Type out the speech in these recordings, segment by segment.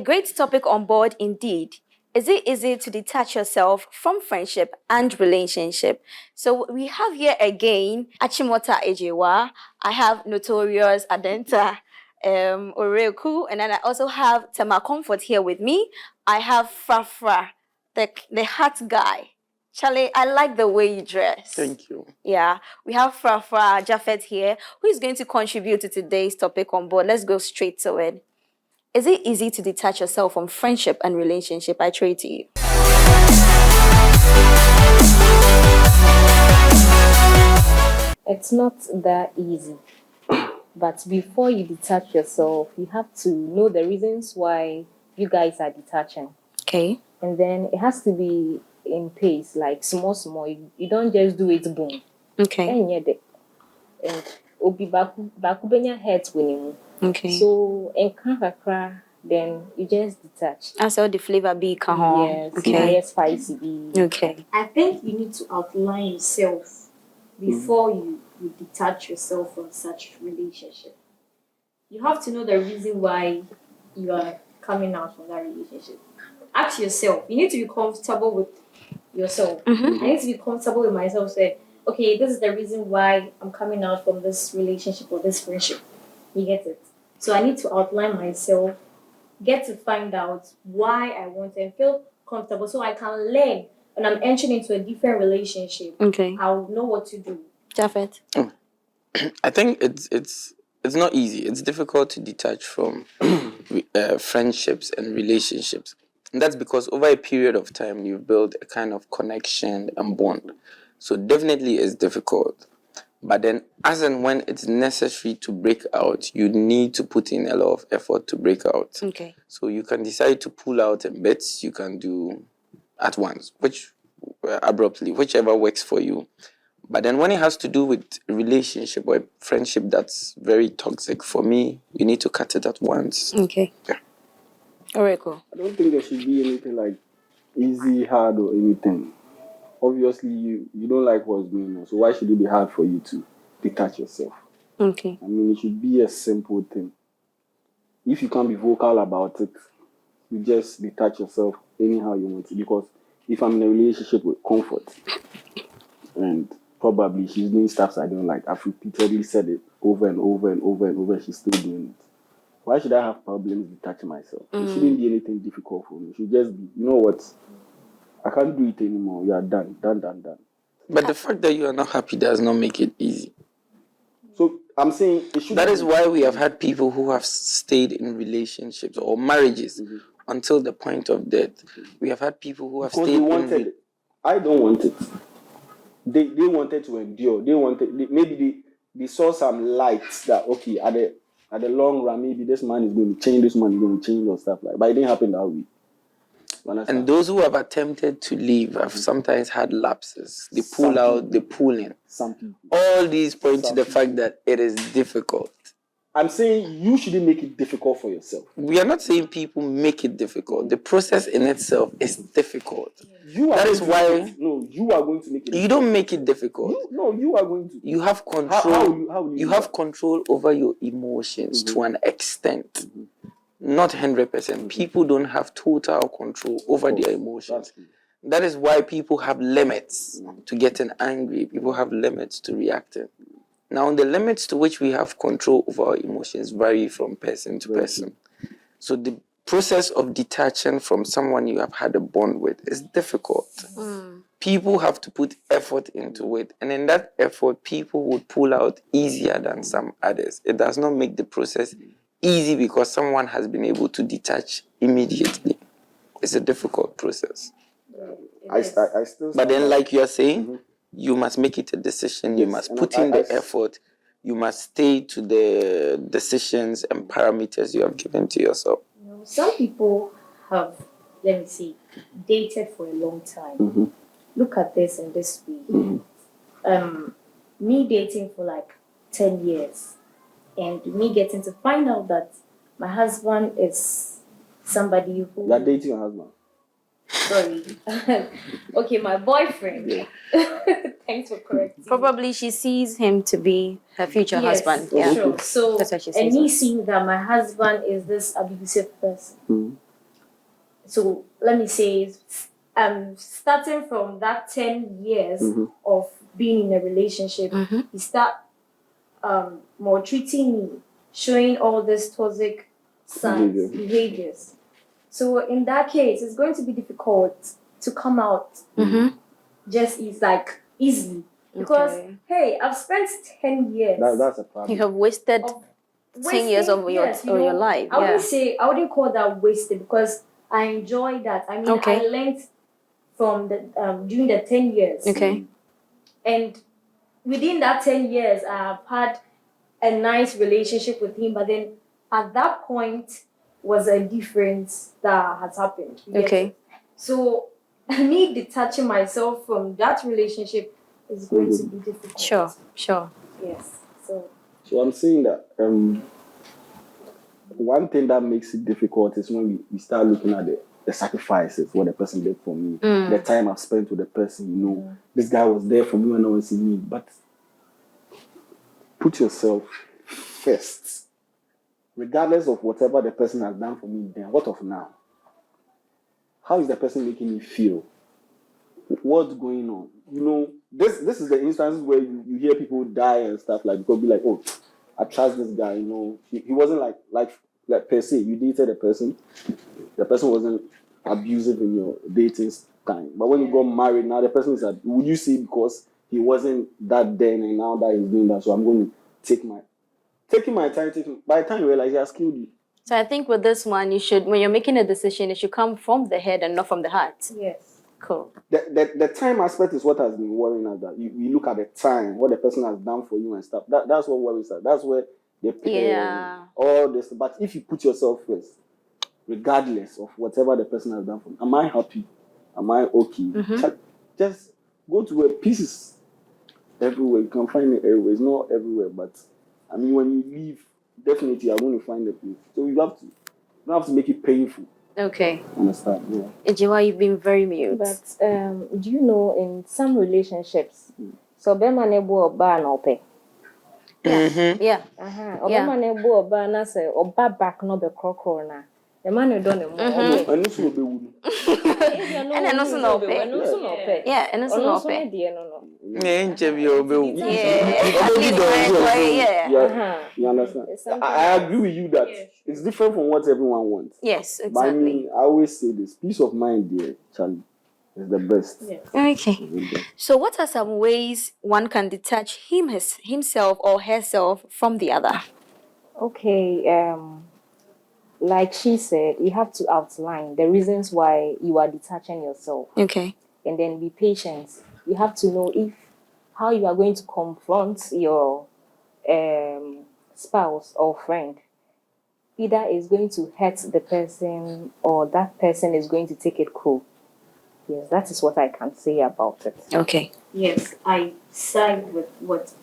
great topic on board indeed. Is it easy to detach yourself from friendship and relationship? So we have here again Achimota Ejewa. I have Notorious Adenta Oreku, and then I also have Tema Comfort here with me. I have Frafra, the hat guy. Charlie, I like the way you dress. Thank you. Yeah, we have Frafra Japheth here, who is going to contribute to today's topic on board. Let's go straight to it. Is it easy to detach yourself from friendship and relationship? I throw it to you. It's not that easy. But before you detach yourself, you have to know the reasons why you guys are detaching. Okay. And then it has to be in pace, like small. You don't just do it boom. Okay. And obi bakubenya hurts winning. Okay. So in kakra, then you just detach. I saw the flavor be Yes. Okay. Yes, spicy be. Okay. I think you need to outline yourself before you detach yourself from such relationship. You have to know the reason why you are coming out from that relationship. Ask yourself. You need to be comfortable with yourself. I need to be comfortable with myself. Say, okay, this is the reason why I'm coming out from this relationship or this friendship. You get it? So I need to outline myself, get to find out why I want and feel comfortable so I can learn when I'm entering into a different relationship. Okay. I'll know what to do. Japheth. I think it's not easy. It's difficult to detach from friendships and relationships. And that's because over a period of time, you've built a kind of connection and bond. So definitely it's difficult. But then as and when it's necessary to break out, you need to put in a lot of effort to break out. Okay. So you can decide to pull out in bits. You can do at once, abruptly, whichever works for you. But then when it has to do with a relationship or a friendship that's very toxic, for me, you need to cut it at once. Okay. Yeah. All right, cool. I don't think there should be anything like easy, hard, or anything. Obviously, you don't like what's going on, so why should it be hard for you to detach yourself? Okay. I mean, it should be a simple thing. If you can't be vocal about it, you just detach yourself anyhow you want to. Because if I'm in a relationship with Comfort, and probably she's doing stuff I don't like, I've repeatedly said it over and over and over and over, she's still doing it. Why should I have problems detaching myself? It shouldn't be anything difficult for me. It should just be, you know what? I can't do it anymore. You are done. But the fact that you are not happy does not make it easy. So I'm saying it should. That is why we have had people who have stayed in relationships or marriages until the point of death. We have had people who have because stayed they wanted it. I don't want it. They wanted to endure. Maybe they saw some lights that okay at the long run maybe this man is going to change. This man is going to change or stuff like. But it didn't happen that way. And those who have attempted to leave have sometimes had lapses. They pull out, they pull in. Some people. All these point to the fact that it is difficult. I'm saying you shouldn't make it difficult for yourself. We are not saying people make it difficult. The process in itself is difficult. That is why you are going to make it difficult. You don't make it difficult. You are going to. You have control. How you have control over your emotions to an extent. Not 100%. People don't have total control over their emotions. That is why people have limits to getting angry. People have limits to reacting. Now, the limits to which we have control over our emotions vary from person to person. So the process of detaching from someone you have had a bond with is difficult. People have to put effort into it. And in that effort, people would pull out easier than some others. It does not make the process easy because someone has been able to detach immediately. It's a difficult process. I still. But then, like you are saying, you must make it a decision. You must put in the effort. You must stay to the decisions and parameters you have given to yourself. Some people have, let me see, dated for a long time. Look at this in this way. Me dating for like 10 years and me getting to find out that my husband is somebody who... You're dating your husband? Sorry. Okay, my boyfriend. Yeah. Thanks for correcting. Probably she sees him to be her future husband. Yeah, Yeah. sure. So, that's what she and says. me seeing that my husband is this abusive person. So let me say, starting from that 10 years of being in a relationship, you start maltreating me, showing all these toxic signs, behaviors. So in that case, it's going to be difficult to come out just easily. Because hey, I've spent 10 years. That's a problem. You have wasted 10 years of your life. I wouldn't call that wasted because I enjoy that. I mean, I learned from the during the 10 years. Okay. And within that 10 years, I have had a nice relationship with him. But then at that point was a difference that has happened. Okay. So me detaching myself from that relationship is going to be difficult. Sure. Yes. So I'm saying that one thing that makes it difficult is when we start looking at the sacrifices, what the person did for me, the time I've spent with the person, this guy was there for me when I was in need. But put yourself first. Regardless of whatever the person has done for me, then what of now? How is the person making me feel? What's going on? This is the instances where you hear people die and stuff like, because be like, oh, I trust this guy, he wasn't like per se, you dated a person, the person wasn't abusive in your dating time. But when you got married, now the person is would you say because he wasn't that then and now that he's doing that, so I'm going to taking my time, by the time you realize he has killed you. So I think with this one, when you're making a decision, it should come from the head and not from the heart. Yes. Cool. The time aspect is what has been worrying us. That you look at the time, what the person has done for you and stuff. That's what worries us. That's where they pay all this. But if you put yourself first, regardless of whatever the person has done for you, am I happy? Am I okay? Just go to where peace is everywhere. You can find it everywhere. It's not everywhere, but I mean, when you leave, definitely you're going to find a place. So you don't have to make it painful. Okay. Understand? Yeah. Ejiwa, you've been very mute. But do you know in some relationships, so bema nebo oba na ope. Yeah. Obama nebo oba na say oba back no be krokro na. The man who done more. And this will be wood. And then also no pay. Yeah, and also no pay. You understand? I agree with you that it's different from what everyone wants. Yes, exactly. But I mean, I always say this: peace of mind, dear Charlie, is the best. Yes. Okay. So, what are some ways one can detach himself or herself from the other? Okay. Like she said, you have to outline the reasons why you are detaching yourself. Okay. And then be patient. You have to know how you are going to confront your spouse or friend. Either it's going to hurt the person or that person is going to take it cool. Yes, that is what I can say about it. Okay. Yes, I side with what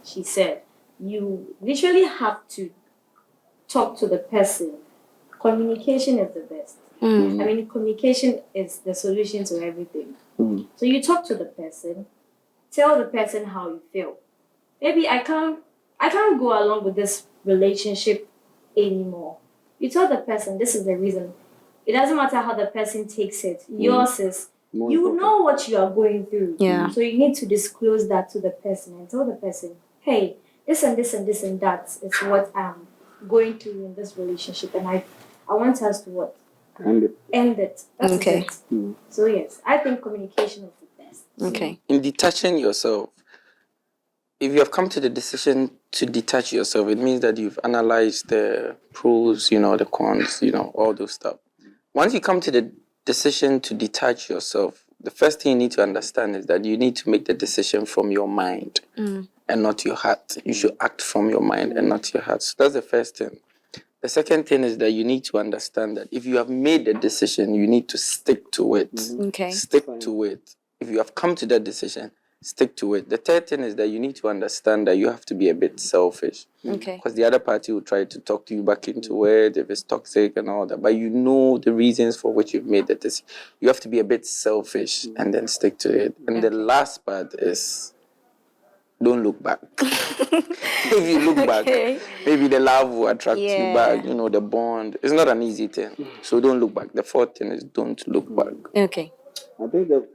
she said. You literally have to talk to the person. Communication is the best. I mean, communication is the solution to everything. So you talk to the person, tell the person how you feel. Maybe I can't go along with this relationship anymore. You tell the person this is the reason. It doesn't matter how the person takes it. Yours is you know what you are going through. Yeah. So you need to disclose that to the person and tell the person, hey, this and this and this and that is what I'm going through in this relationship, and I want us to what? End it. That's it. So yes, I think communication is the best. Okay. In detaching yourself, if you have come to the decision to detach yourself, it means that you've analyzed the pros, the cons, all those stuff. Once you come to the decision to detach yourself, the first thing you need to understand is that you need to make the decision from your mind and not your heart. You should act from your mind and not your heart. So that's the first thing. The second thing is that you need to understand that if you have made a decision, you need to stick to it. Okay. Stick to it. If you have come to that decision, stick to it. The third thing is that you need to understand that you have to be a bit selfish. Okay. Because the other party will try to talk to you back into it if it's toxic and all that. But you know the reasons for which you've made the decision. You have to be a bit selfish and then stick to it. And the last part is don't look back. If you look Okay. back, maybe the love will attract you Yeah. back, the bond. It's not an easy thing. So don't look back. The fourth thing is don't look back. Okay. I think that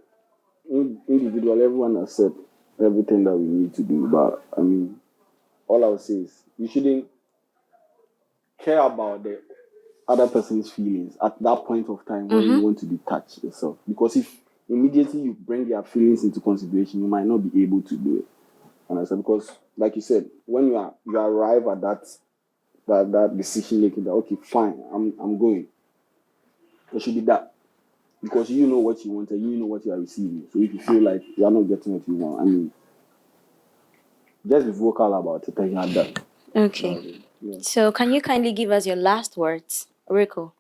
individual, everyone has said everything that we need to do, but I mean, all I would say is you shouldn't care about the other person's feelings at that point of time when you want to detach yourself. Because if immediately you bring their feelings into consideration, you might not be able to do it. And I said, because like you said, when you arrive at that decision making, that okay, fine, I'm going. It should be that. Because you know what you want and you know what you are receiving. So if you feel like you are not getting what you want, I mean, just be vocal about it and you are done. Okay. Yeah. So can you kindly give us your last words, Rico?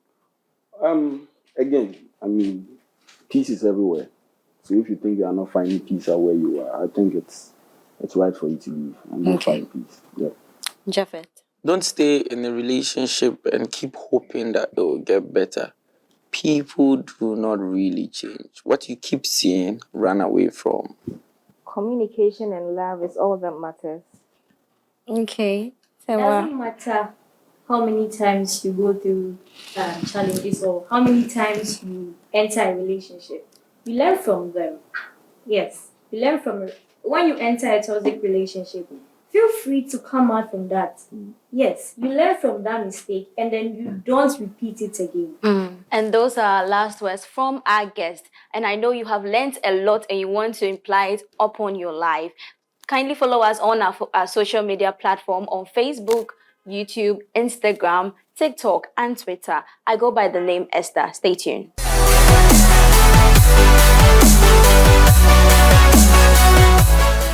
Again, I mean, peace is everywhere. So if you think you are not finding peace at where you are, I think it's right for you to leave and go find peace. Yeah. Japheth. Don't stay in a relationship and keep hoping that it will get better. People do not really change. What you keep seeing, run away from. Communication and love is all that matters. Okay. Doesn't matter how many times you go through challenges or how many times you enter a relationship. You learn from them. Yes, you learn from it. When you enter a toxic relationship, feel free to come out from that. Yes, you learn from that mistake and then you don't repeat it again. And those are our last words from our guest. And I know you have learned a lot and you want to imply it upon your life. Kindly follow us on our social media platform on Facebook, YouTube, Instagram, TikTok, and Twitter. I go by the name Esther. Stay tuned.